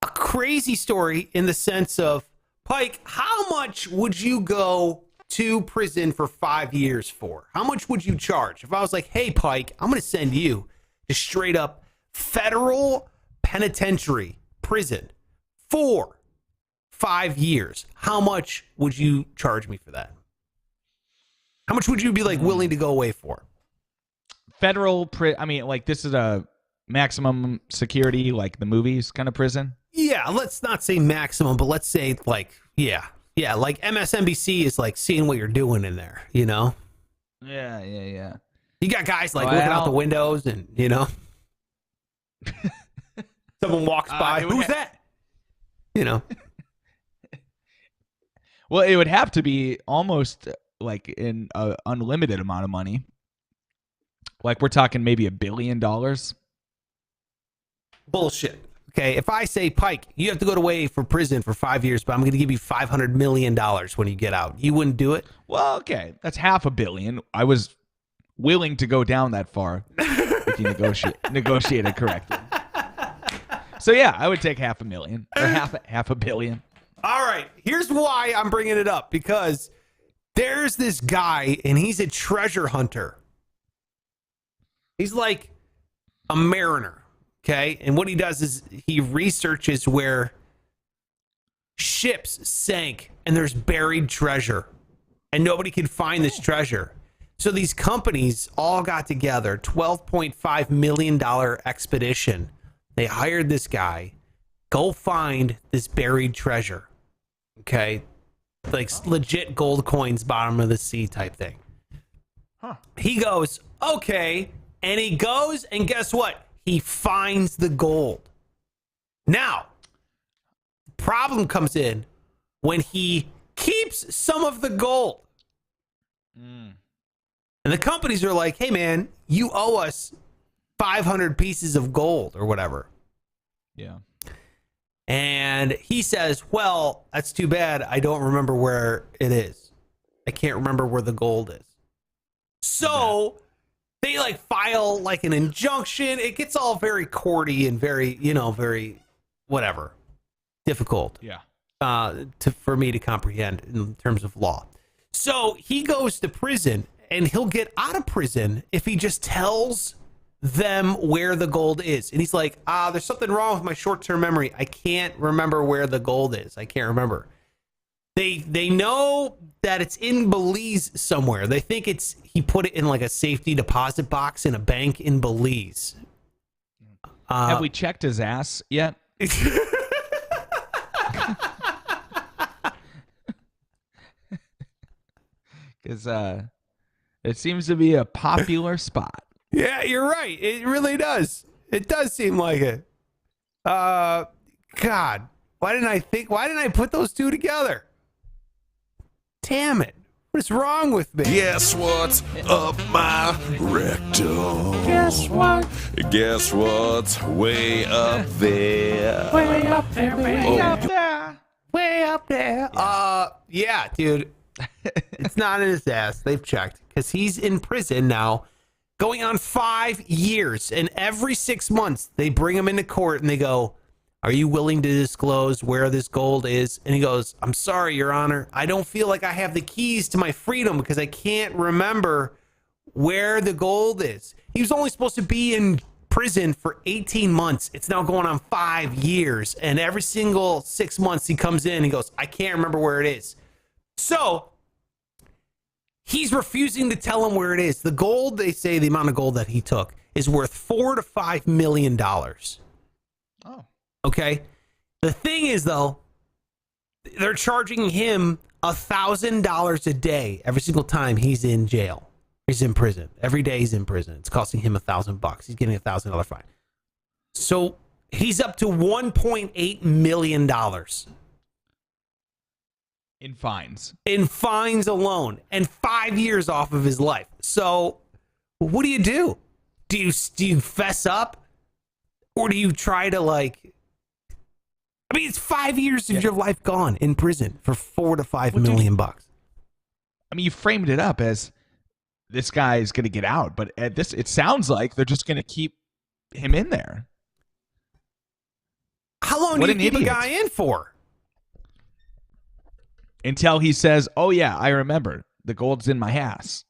a crazy story in the sense of, Pike, how much would you go to prison for 5 years for? How much would you charge? If I was like, hey, Pike, I'm going to send you to straight up federal penitentiary prison for 5 years, how much would you charge me for that? How much would you be willing to go away for? Federal this is a maximum security, like the movies kind of prison. Yeah, let's not say maximum, but let's say yeah, like MSNBC is seeing what you're doing in there, Yeah. You got guys looking out the windows and, someone walks by. Who's that? Well, it would have to be almost in an unlimited amount of money. We're talking maybe $1 billion. Bullshit. Okay, if I say, Pike, you have to go away for prison for 5 years, but I'm going to give you $500 million when you get out, you wouldn't do it? Well, okay, that's $500 million. I was willing to go down that far if you negotiate it correctly. So yeah, I would take $500,000 or half a billion. All right, here's why I'm bringing it up, because there's this guy and he's a treasure hunter. He's like a mariner. Okay, and what he does is he researches where ships sank and there's buried treasure and nobody can find this treasure. So these companies all got together, $12.5 million expedition. They hired this guy, go find this buried treasure. Okay, legit gold coins, bottom of the sea type thing. He goes, okay, And he goes, and guess what? He finds the gold. Now, the problem comes in when he keeps some of the gold. And the companies are like, hey, man, you owe us 500 pieces of gold or whatever. Yeah. And he says, well, that's too bad. I don't remember where it is. I can't remember where the gold is. So they like file like an injunction. It gets all very courty and very, very whatever, difficult. Yeah. For me to comprehend in terms of law. So he goes to prison, and he'll get out of prison if he just tells them where the gold is. And he's like, there's something wrong with my short-term memory. I can't remember where the gold is. I can't remember. They know that it's in Belize somewhere. They think he put it in like a safety deposit box in a bank in Belize. Have we checked his ass yet? Because it seems to be a popular spot. Yeah, you're right. It really does. It does seem like it. God, why didn't I put those two together? Damn it. What is wrong with me? Guess what's up my rectum? Guess what? Guess what's way up there? Way up there, baby. Oh, Up there. Way up there. Yeah, dude. It's not in his ass. They've checked. Because he's in prison now, going on 5 years. And every 6 months, they bring him into court and they go, are you willing to disclose where this gold is? And he goes, I'm sorry, Your Honor. I don't feel like I have the keys to my freedom because I can't remember where the gold is. He was only supposed to be in prison for 18 months. It's now going on 5 years. And every single 6 months he comes in and he goes, I can't remember where it is. So he's refusing to tell him where it is. The gold, they say the amount of gold that he took is worth $4 to $5 million. Oh. Okay. The thing is, though, they're charging him $1,000 a day every single time he's in jail. He's in prison. Every day he's in prison. It's costing him $1,000. He's getting a $1,000 fine. So he's up to $1.8 million In fines. in fines alone, and 5 years off of his life. So what do you do? Do you fess up, or do you try to like? I mean, it's 5 years of your life gone in prison for $4 to $5 million bucks. I mean, you framed it up as this guy is going to get out, but at this, it sounds like they're just going to keep him in there. How long What do an you keep idiot. a guy in for? Until he says, oh, yeah, I remember. The gold's in my ass.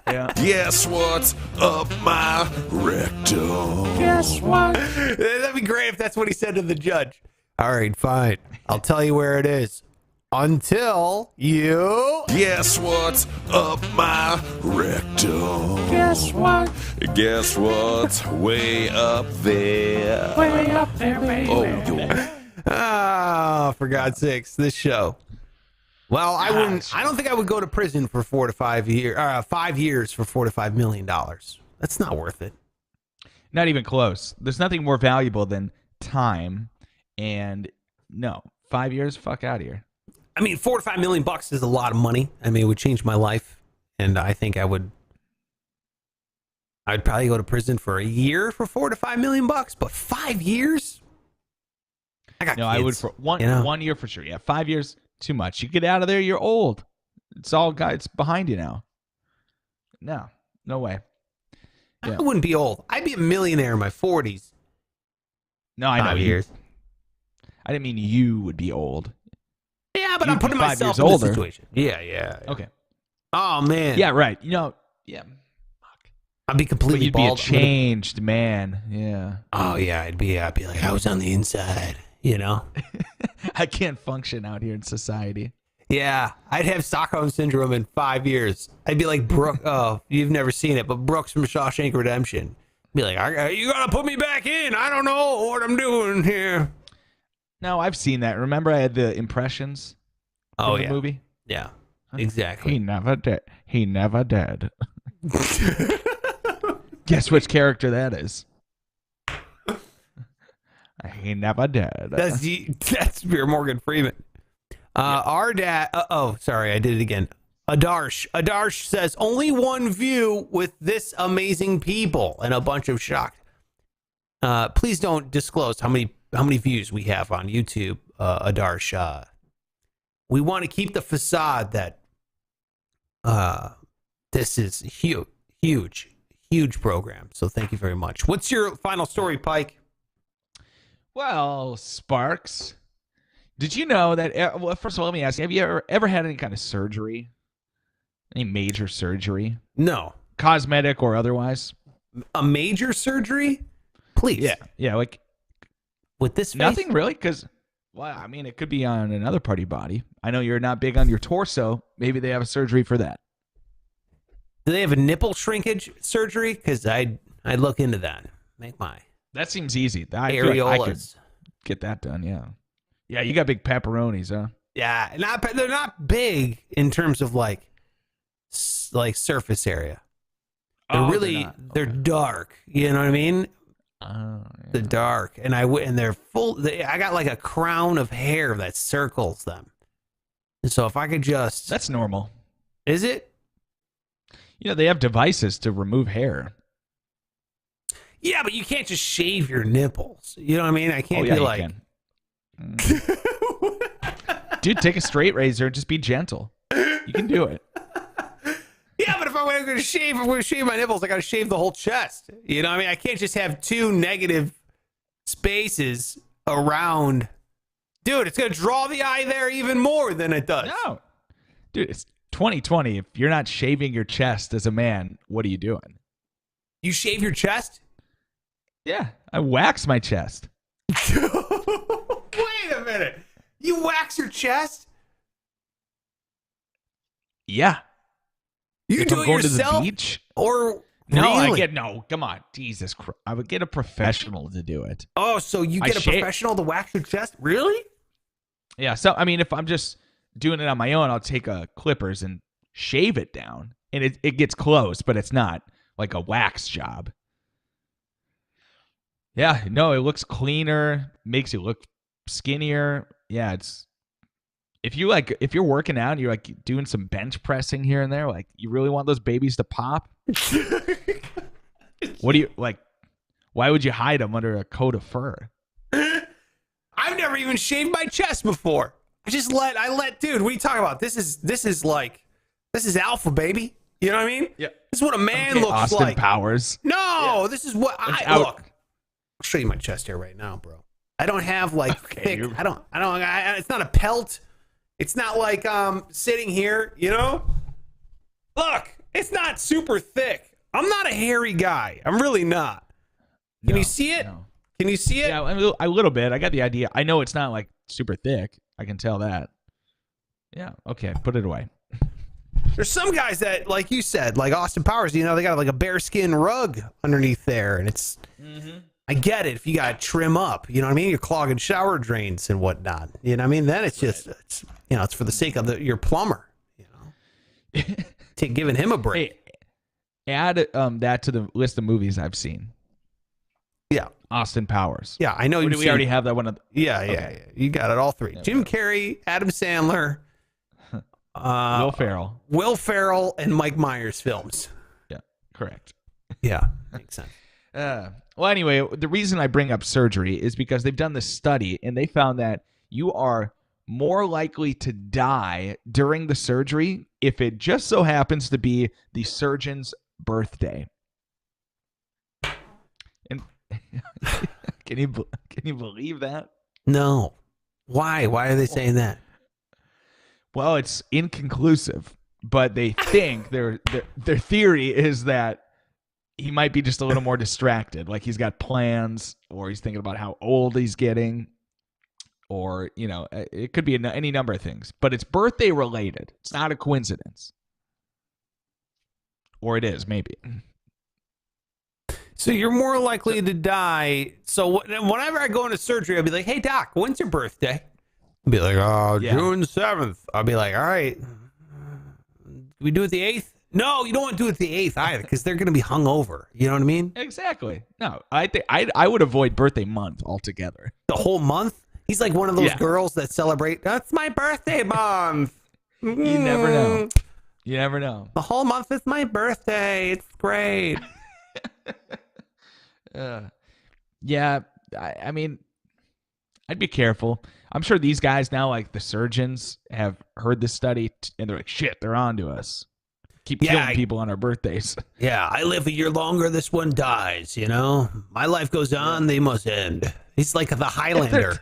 Yeah. guess what's up my rectum? Guess what? That'd be great if that's what he said to the judge. All right, fine. I'll tell you where it is. Until you... Guess what's up my rectum? Guess what? Guess what's way up there? Way up there, baby. Oh, yo. For God's sakes, this show. Well, I wouldn't. I don't think I would go to prison for 4 to 5 years. 5 years for $4 to $5 million. That's not worth it. Not even close. There's nothing more valuable than time. And no, 5 years, fuck out of here. I mean, $4 to $5 million bucks is a lot of money. I mean, it would change my life, and I think I would. I'd probably go to prison for a year for $4 to $5 million bucks, but 5 years. I got No, kids, I would for one you know? 1 year for sure. Yeah, 5 years, too much. You get out of there, you're old. It's all it's behind you now. No way. Yeah. I wouldn't be old. I'd be a millionaire in my 40s. No, I know 5 you. years. I didn't mean you would be old. Yeah, but You'd I'm putting be 5 myself years in older. the situation. Yeah. Okay. Oh man. Yeah, right. Yeah. I'd be But completely you'd be a bald. changed man. Yeah. Oh yeah, I'd be like I was on the inside, you know. I can't function out here in society. Yeah, I'd have Stockholm syndrome in 5 years. I'd be like Brooke. Oh, you've never seen it, but Brooks from Shawshank Redemption. Be like, you gotta put me back in. I don't know what I'm doing here. No, I've seen that. Remember I had the impressions from the movie? Yeah, exactly. He never did. He never did. Guess which character that is? I ain't never dead. That's your Morgan Freeman. Our dad. Sorry, I did it again. Adarsh says only one view with this amazing people and a bunch of shocked. Please don't disclose how many views we have on YouTube, Adarsh. We want to keep the facade that this is huge program. So thank you very much. What's your final story, Pike? Well, Sparks, did you know that? Well, first of all, let me ask you: have you ever had any kind of surgery? Any major surgery? No. Cosmetic or otherwise? A major surgery? Please. Yeah, like with this face? Nothing really, because, well, I mean, it could be on another part of your body. I know you're not big on your torso. Maybe they have a surgery for that. Do they have a nipple shrinkage surgery? Because I'd look into that. Make my That seems easy. I feel like I could areolas. get that done. Yeah. Yeah, you got big pepperonis, huh? Yeah, they're not big in terms of like surface area. They're Oh, really they're Okay. dark. You know what I mean? Oh, yeah. They're dark, and they're full. I got like a crown of hair that circles them. And so if I could just, That's normal. is it? You know, they have devices to remove hair. Yeah, but you can't just shave your nipples. You know what I mean? I can't yeah, be you like. can. Dude, take a straight razor. Just be gentle. You can do it. Yeah, but if I'm going to shave my nipples, I got to shave the whole chest. You know what I mean? I can't just have two negative spaces around. Dude, it's going to draw the eye there even more than it does. No. Dude, it's 2020. If you're not shaving your chest as a man, what are you doing? You shave your chest? Yeah, I wax my chest. Wait a minute. You wax your chest? Yeah. You If do I'm it going yourself? to the beach? Or No, really? come on. Jesus Christ. I would get a professional to do it. Oh, so you I get a shave- professional to wax your chest? Really? Yeah, so, I mean, if I'm just doing it on my own, I'll take clippers and shave it down. And it gets close, but it's not like a wax job. Yeah, no, it looks cleaner, makes you look skinnier. Yeah, if you're working out and you're like doing some bench pressing here and there, like you really want those babies to pop. What do you like? Why would you hide them under a coat of fur? I've never even shaved my chest before. Dude, what are you talking about? This is alpha, baby. You know what I mean? Yeah. This is what a man Okay, looks Austin like. Powers. No, this is what It's I out- look. I'll show you my chest hair right now, bro. I don't have like thick. you're- It's not a pelt. It's not like sitting here, you know? Look, it's not super thick. I'm not a hairy guy. I'm really not. Can you see it? No. Can you see it? Yeah, a little bit. I got the idea. I know it's not like super thick. I can tell that. Yeah. Okay. Put it away. There's some guys that, like you said, like Austin Powers, you know, they got like a bearskin rug underneath there, and it's. I get it. If you got to trim up, you know what I mean? You're clogging shower drains and whatnot. You know what I mean? Then it's just, it's for the sake of your plumber. You know, giving him a break. Hey, add that to the list of movies I've seen. Yeah, Austin Powers. yeah. I know. Or you've do we seen- already have that one? Yeah. You got it all three. Yeah, Jim Carrey, Adam Sandler, Will Ferrell. and Mike Myers films. Yeah. Correct. Yeah, makes sense. Well, anyway, the reason I bring up surgery is because they've done this study and they found that you are more likely to die during the surgery if it just so happens to be the surgeon's birthday. And can you believe that? No, why? Why are they saying that? Well, it's inconclusive, but they think their theory is that he might be just a little more distracted, like he's got plans, or he's thinking about how old he's getting, or it could be any number of things. But it's birthday related. It's not a coincidence, or it is maybe. So you're more likely to die. So whenever I go into surgery, I'll be like, "Hey doc, when's your birthday?" I'll be like, "Oh, Yeah. June 7th." I'll be like, "All right, we do it the 8th." No, you don't want to do it the 8th either because they're going to be hungover. You know what I mean? Exactly. No, I think I would avoid birthday month altogether. The whole month? He's like one of those girls that celebrate, that's my birthday month. You never know. You never know. The whole month is my birthday. It's great. Yeah, I mean, I'd be careful. I'm sure these guys now, like the surgeons, have heard this study and they're like, shit, they're on to us. Keep killing people on our birthdays. Yeah, I live a year longer. This one dies, you know? My life goes on. They must end. He's like the Highlander.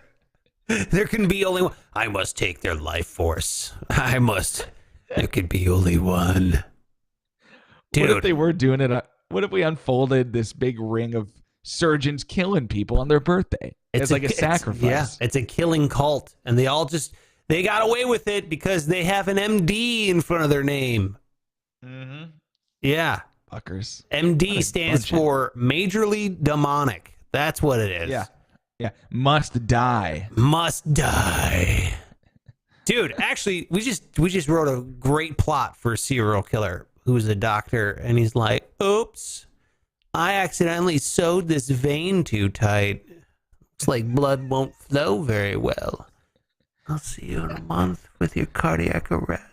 There can be only one. I must take their life force. I must. There could be only one. Dude. What if they were doing it? What if we unfolded this big ring of surgeons killing people on their birthday? It's like a sacrifice. It's a killing cult. And they all they got away with it because they have an MD in front of their name. Mm-hmm. Yeah. Fuckers. MD stands for majorly demonic. That's what it is. Yeah. Yeah. Must die. Must die. Dude, actually, we just wrote a great plot for a serial killer who's a doctor, and he's like, oops, I accidentally sewed this vein too tight. Looks like blood won't flow very well. I'll see you in a month with your cardiac arrest.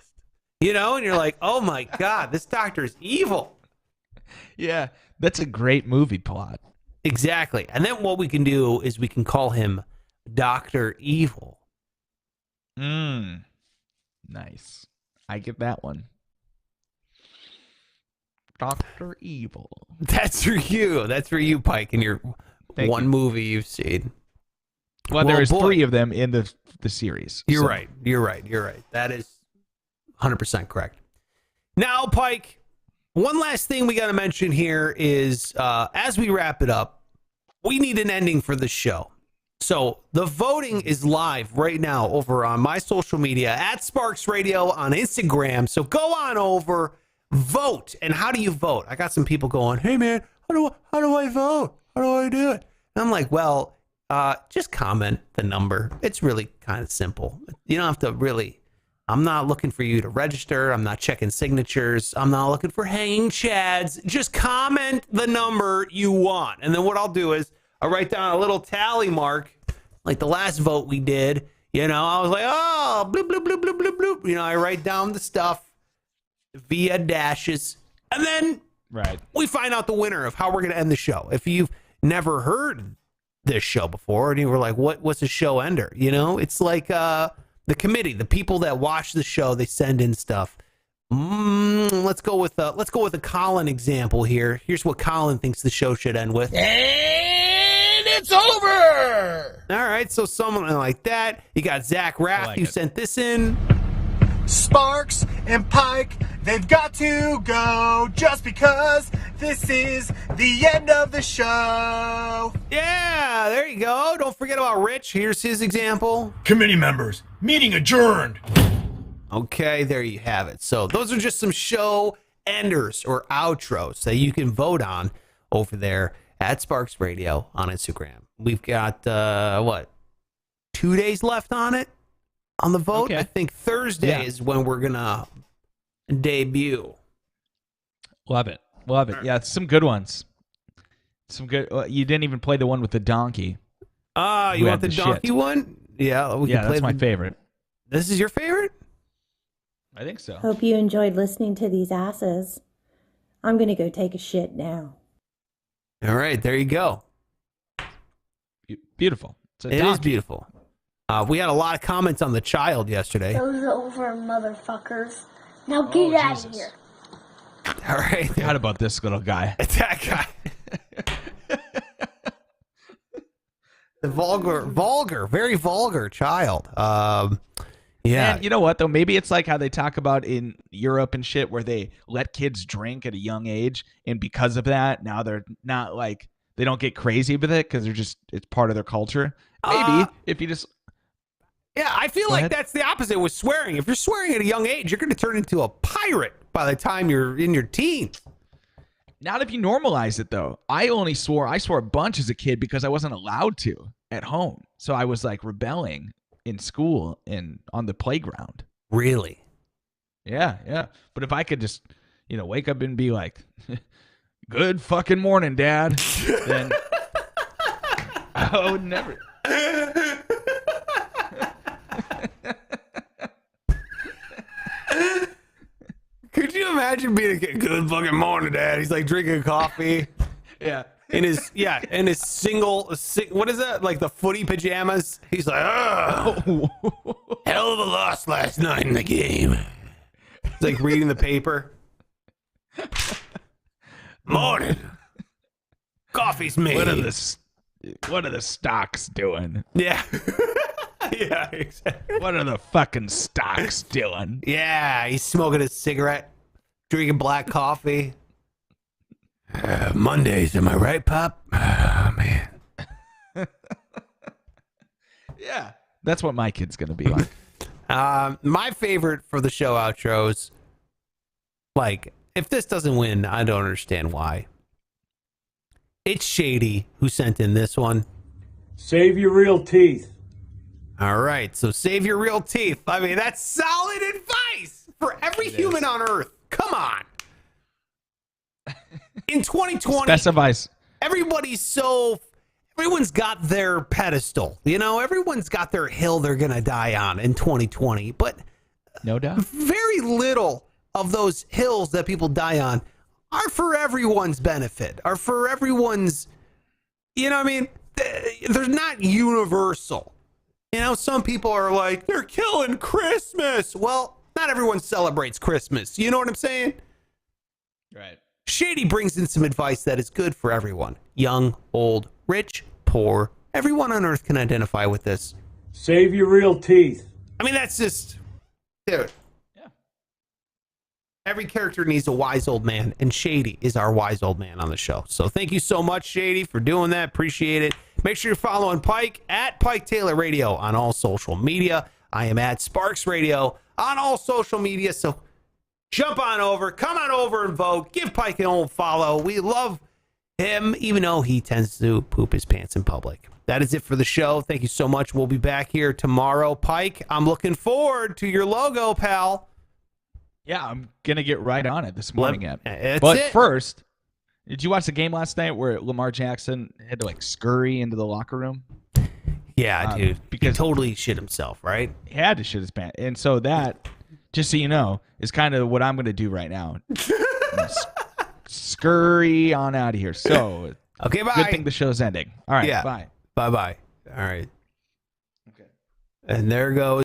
You know, and you're like, oh my God, this doctor's evil. Yeah, that's a great movie plot. Exactly. And then what we can do is we can call him Dr. Evil. Nice. I get that one. Dr. Evil. That's for you. That's for you, Pike, in your one movie you've seen. Well, there's 3 of them in the series. You're right. You're right. You're right. That is 100% correct. Now, Pike, one last thing we got to mention here is as we wrap it up, we need an ending for the show. So the voting is live right now over on my social media at Sparks Radio on Instagram. So go on over, vote. And how do you vote? I got some people going, hey, man, how do I vote? How do I do it? And I'm like, well, just comment the number. It's really kind of simple. You don't have to really. I'm not looking for you to register. I'm not checking signatures. I'm not looking for hanging chads. Just comment the number you want. And then what I'll do is I'll write down a little tally mark, like the last vote we did. You know, I was like, oh, bloop, bloop, bloop, bloop, bloop, bloop. You know, I write down the stuff via dashes. And then we find out the winner of how we're going to end the show. If you've never heard this show before and you were like, what's a show ender? You know, it's like the committee, the people that watch the show, they send in stuff. Let's go with a Colin example here. Here's what Colin thinks the show should end with. And it's over. All right, so someone like that. You got Zach Rath, who sent this in. Sparks and Pike, they've got to go just because this is the end of the show. Yeah, there you go. Don't forget about Rich. Here's his example. Committee members, meeting adjourned. Okay, there you have it. So those are just some show enders or outros that you can vote on over there at Sparks Radio on Instagram. We've got, 2 days left on it, on the vote? Okay. I think Thursday is when we're going to debut. Love it. Love it. Yeah, some good ones. Some good. You didn't even play the one with the donkey. You want the donkey one? Yeah, we can play that's my favorite. This is your favorite? I think so. Hope you enjoyed listening to these asses. I'm going to go take a shit now. All right, there you go. Beautiful. It is beautiful. We had a lot of comments on the child yesterday. Those over motherfuckers. Now get out of here. All right. Forgot about this little guy. That guy. The vulgar, very vulgar child. Yeah. And you know what, though? Maybe it's like how they talk about in Europe and shit where they let kids drink at a young age. And because of that, now they're not like, they don't get crazy with it because it's part of their culture. Maybe if you just... Yeah, I feel like that's the opposite with swearing. If you're swearing at a young age, you're going to turn into a pirate by the time you're in your teens. Not if you normalize it, though. I swore a bunch as a kid because I wasn't allowed to at home. So I was like rebelling in school and on the playground. Really? Yeah. But if I could just, wake up and be like, good fucking morning, Dad, then I would never. Could you imagine being a good fucking morning, Dad? He's like drinking coffee. Yeah. In his single, what is that? Like the footy pajamas. He's like, oh, hell of a loss last night in the game. He's like reading the paper. Morning. Coffee's made. What are the stocks doing? Yeah. Yeah, exactly. What are the fucking stocks doing? Yeah, he's smoking a cigarette, drinking black coffee. Mondays, am I right, Pop? Oh, man. Yeah, that's what my kid's gonna be like. My favorite for the show outros, like, if this doesn't win, I don't understand why. It's Shady who sent in this one. Save your real teeth. All right, so save your real teeth. I mean, that's solid advice for every human on Earth. Come on. In 2020, Specifies. Everyone's got their pedestal. Everyone's got their hill they're going to die on in 2020. But no doubt, very little of those hills that people die on are for everyone's benefit, are for everyone's, they're not universal. Some people are like, they're killing Christmas. Well, not everyone celebrates Christmas. You know what I'm saying? Right. Shady brings in some advice that is good for everyone. Young, old, rich, poor. Everyone on Earth can identify with this. Save your real teeth. I mean, that's just... Dude. Yeah. Every character needs a wise old man, and Shady is our wise old man on the show. So thank you so much, Shady, for doing that. Appreciate it. Make sure you're following Pike at Pike Taylor Radio on all social media. I am at Sparks Radio on all social media. So jump on over, come on over and vote. Give Pike an old follow. We love him, even though he tends to poop his pants in public. That is it for the show. Thank you so much. We'll be back here tomorrow. Pike, I'm looking forward to your logo, pal. Yeah, I'm going to get right on it this morning. First, did you watch the game last night where Lamar Jackson had to scurry into the locker room? Yeah, dude. Because he totally shit himself, right? He had to shit his pants. And so that, just so you know, is kind of what I'm going to do right now. Scurry on out of here. So, okay, bye. Good thing the show's ending. All right, bye. Bye-bye. All right. Okay. And there goes